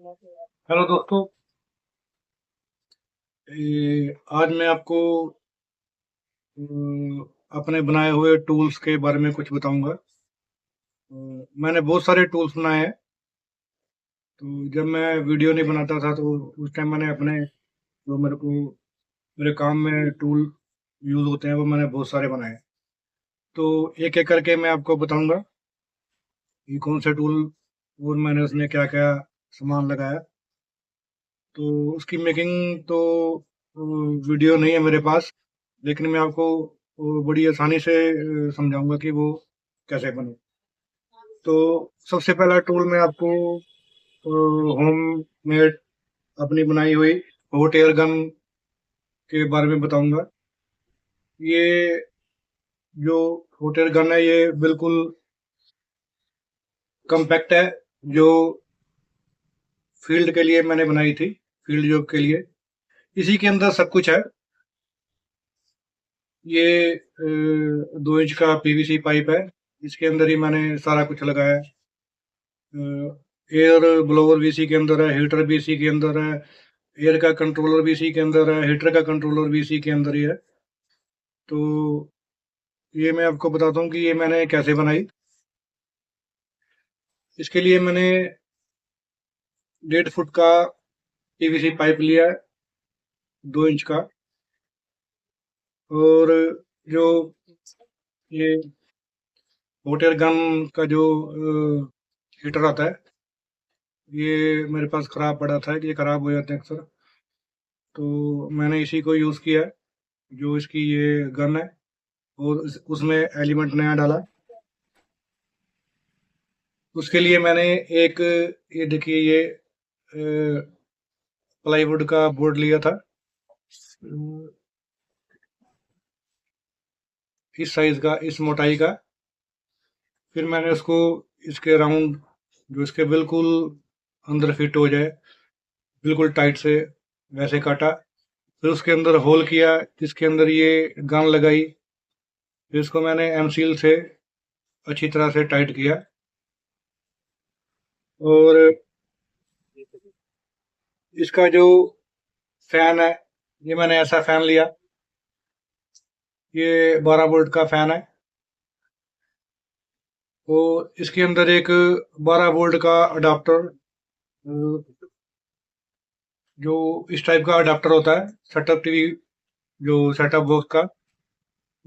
Hello दोस्तों। आज मैं आपको अपने बनाए हुए टूल्स के बारे में कुछ बताऊंगा। मैंने बहुत सारे टूल्स बनाए हैं। तो जब मैं वीडियो नहीं बनाता था तो उस टाइम मैंने अपने जो मेरे काम में टूल यूज होते हैं वो मैंने बहुत सारे बनाए। तो एक एक करके मैं आपको बताऊंगा कि कौन से टूल और मैंने उसमें क्या क्या सामान लगाया। तो उसकी मेकिंग तो वीडियो नहीं है मेरे पास, लेकिन मैं आपको वो बड़ी आसानी से समझाऊंगा कि वो कैसे बने। तो सबसे पहला टूल मैं आपको होम मेड अपनी बनाई हुई हॉट एयर गन के बारे में बताऊंगा। ये जो हॉट एयर गन है ये बिल्कुल कम्पैक्ट है। जो फील्ड के लिए मैंने बनाई थी, फील्ड जॉब के लिए। इसी के अंदर सब कुछ है। ये 2 इंच का पीवीसी पाइप है। इसके अंदर ही मैंने सारा कुछ लगाया है। एयर ब्लोवर भी इसी के अंदर है, हीटर भी इसी के अंदर है, एयर का कंट्रोलर भी इसी के अंदर है, हीटर का कंट्रोलर भी इसी के अंदर ही है। तो ये मैं आपको बताता हूँ कि ये मैंने कैसे बनाई। इसके लिए मैंने 1.5 फुट का पीवीसी पाइप लिया है, 2 इंच का। और जो ये वाटर गन का जो हीटर आता है, ये मेरे पास खराब पड़ा था, ये खराब हो जाते हैं अक्सर। तो मैंने इसी को यूज़ किया है, जो इसकी ये गन है। और उसमें एलिमेंट नया डाला। उसके लिए मैंने एक, ये देखिए, ये प्लाईवुड का बोर्ड लिया था, इस साइज का, इस मोटाई का। फिर मैंने उसको इसके राउंड, जो इसके बिल्कुल अंदर फिट हो जाए, बिल्कुल टाइट से वैसे काटा। फिर उसके अंदर होल किया, जिसके अंदर ये गन लगाई। फिर इसको मैंने एम सील से अच्छी तरह से टाइट किया। और इसका जो फैन है, ये मैंने ऐसा फैन लिया। ये 12 वोल्ट का फैन है। तो इसके अंदर एक 12 वोल्ट का अडाप्टर, जो इस टाइप का अडाप्टर होता है सेटअप टीवी, जो सेटअप बॉक्स का,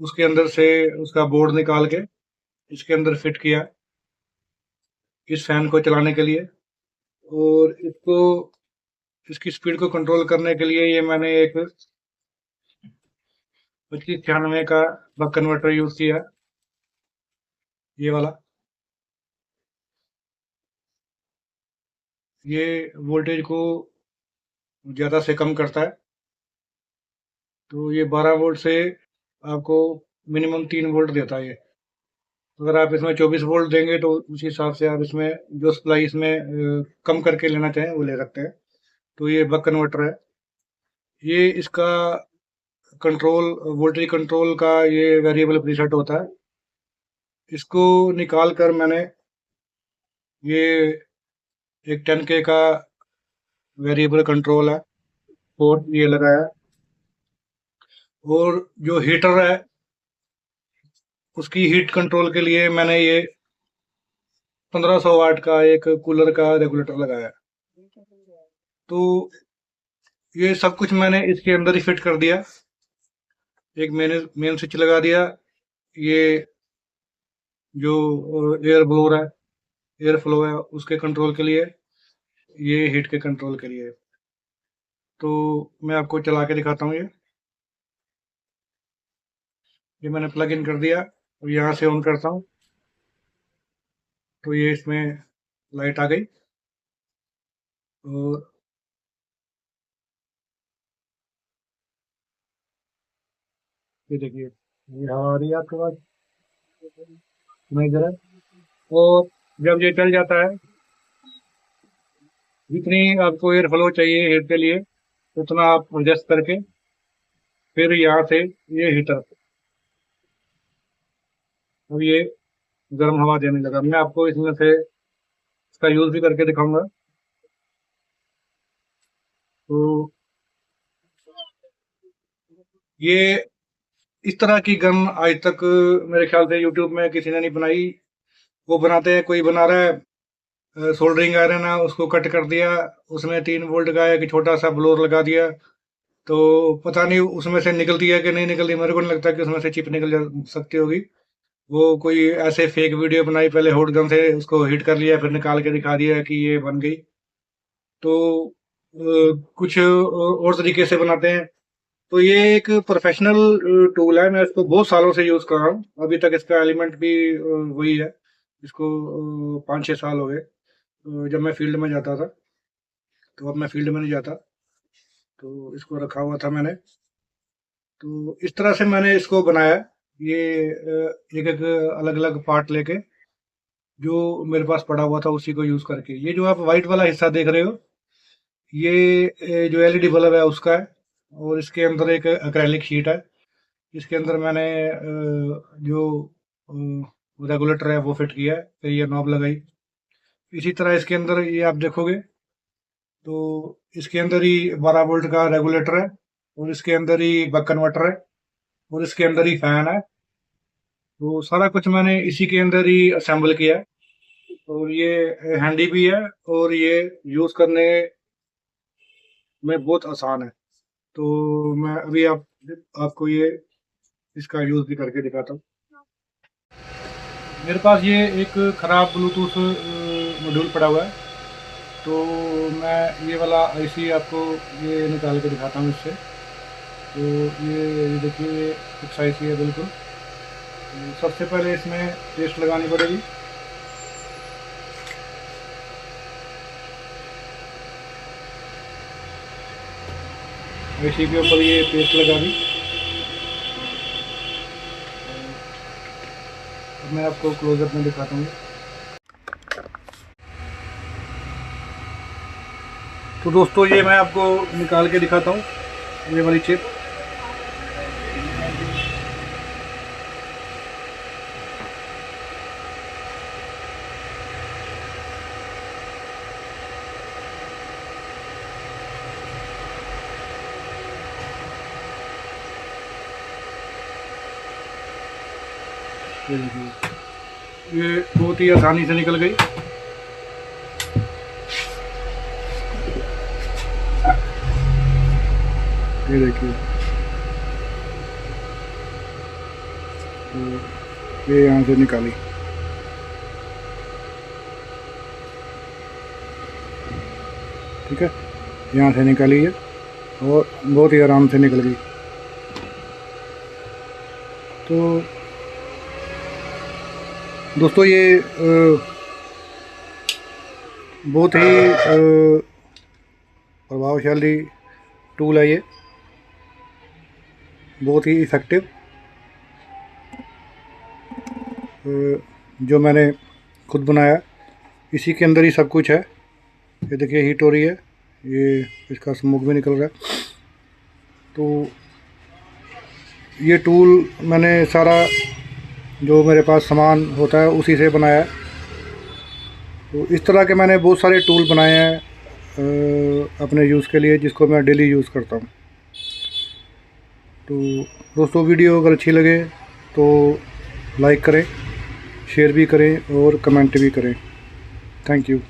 उसके अंदर से उसका बोर्ड निकाल के इसके अंदर फिट किया इस फैन को चलाने के लिए। और इसको, इसकी स्पीड को कंट्रोल करने के लिए ये मैंने एक 2596 का बक कन्वर्टर यूज किया, ये वाला। ये वोल्टेज को ज्यादा से कम करता है। तो ये 12 वोल्ट से आपको मिनिमम 3 वोल्ट देता है ये। अगर आप इसमें 24 वोल्ट देंगे तो उस हिसाब से आप इसमें जो सप्लाई इसमें कम करके लेना चाहें वो ले सकते हैं। तो ये बक कन्वर्टर है। ये इसका कंट्रोल, वोल्टेज कंट्रोल का ये वेरिएबल प्रीसेट होता है। इसको निकाल कर मैंने ये एक 10K का वेरिएबल कंट्रोल है, पोर्ट ये लगाया। और जो हीटर है, उसकी हीट कंट्रोल के लिए मैंने ये 1500 वाट का एक कूलर का रेगुलेटर लगाया। तो ये सब कुछ मैंने इसके अंदर ही फिट कर दिया। एक मैंने मेन स्विच लगा दिया, ये जो एयर ब्लोअर है, एयर फ्लो है, उसके कंट्रोल के लिए, ये हीट के कंट्रोल के लिए। तो मैं आपको चला के दिखाता हूँ। ये मैंने प्लग इन कर दिया और यहाँ से ऑन करता हूँ तो ये इसमें लाइट आ गई। और ये देखिए, ये हवा आ रही है आपके पास, नहीं जरा। और जब ये चल जाता है, जितनी आपको एयर फ्लो चाहिए हीट के लिए, उतना आप एडजस्ट करके फिर यहाँ से ये हीटर, अब ये गर्म हवा देने लगा। मैं आपको इसमें से इसका यूज भी करके दिखाऊंगा। तो ये इस तरह की गन आज तक मेरे ख्याल से यूट्यूब में किसी ने नहीं बनाई। वो बनाते हैं, कोई बना रहा है सोल्डरिंग आयरन है, उसको कट कर दिया, उसमें 3 वोल्ट का एक छोटा सा ब्लोर लगा दिया, तो पता नहीं उसमें से निकलती है कि नहीं निकलती। मेरे को नहीं लगता कि उसमें से चिप निकल जा सकती होगी। वो कोई ऐसे फेक वीडियो बनाई, पहले हॉट गन से उसको हिट कर लिया, फिर निकाल के दिखा दिया कि ये बन गई। तो कुछ और तरीके से बनाते हैं। तो ये एक प्रोफेशनल टूल है, मैं इसको बहुत सालों से यूज कर रहा हूँ। अभी तक इसका एलिमेंट भी वही है। इसको 5-6 साल हो गए। जब मैं फील्ड में जाता था, तो अब मैं फील्ड में नहीं जाता, तो इसको रखा हुआ था मैंने। तो इस तरह से मैंने इसको बनाया। ये एक एक अलग अलग पार्ट लेके, जो मेरे पास पड़ा हुआ था उसी को यूज करके। ये जो आप व्हाइट वाला हिस्सा देख रहे हो, ये जो एलईडी बल्ब है उसका है, और इसके अंदर एक एक्रेलिक शीट है। इसके अंदर मैंने जो रेगुलेटर है वो फिट किया है, फिर ये नॉब लगाई। इसी तरह इसके अंदर ये आप देखोगे तो इसके अंदर ही 12 वोल्ट का रेगुलेटर है, और इसके अंदर ही बक कन्वर्टर है, और इसके अंदर ही फैन है। तो सारा कुछ मैंने इसी के अंदर ही असेंबल किया है। और ये हैंडी भी है, और ये यूज करने में बहुत आसान है। तो मैं अभी आपको ये इसका यूज भी करके दिखाता हूँ। मेरे पास ये एक ख़राब ब्लूटूथ मॉड्यूल पड़ा हुआ है, तो मैं ये वाला आईसी आपको ये निकाल के दिखाता हूँ इससे। तो ये देखिए, ये फिक्स आईसी है बिल्कुल। तो सबसे पहले इसमें पेस्ट लगानी पड़ेगी। आईसी के ऊपर ये पेस्ट लगा दी। अब मैं आपको क्लोजअप में दिखाता हूँ। तो दोस्तों, ये मैं आपको निकाल के दिखाता हूँ, ये वाली चिप। ये देखिए, ये बहुत ही आसानी से निकल गई। ये देखिए, तो ये यहाँ से निकाली। ठीक है, यहाँ से निकाली है, और बहुत ही आराम से निकल गई। तो दोस्तों, ये बहुत ही प्रभावशाली टूल है। ये बहुत ही इफ़ेक्टिव, जो मैंने खुद बनाया। इसी के अंदर ही सब कुछ है। ये देखिए, हीट हो रही है, ये इसका स्मोक भी निकल रहा है। तो ये टूल मैंने सारा जो मेरे पास सामान होता है उसी से बनाया है। तो इस तरह के मैंने बहुत सारे टूल बनाए हैं अपने यूज़ के लिए, जिसको मैं डेली यूज़ करता हूँ। तो दोस्तों, वीडियो अगर अच्छी लगे तो लाइक करें, शेयर भी करें और कमेंट भी करें। Thank you.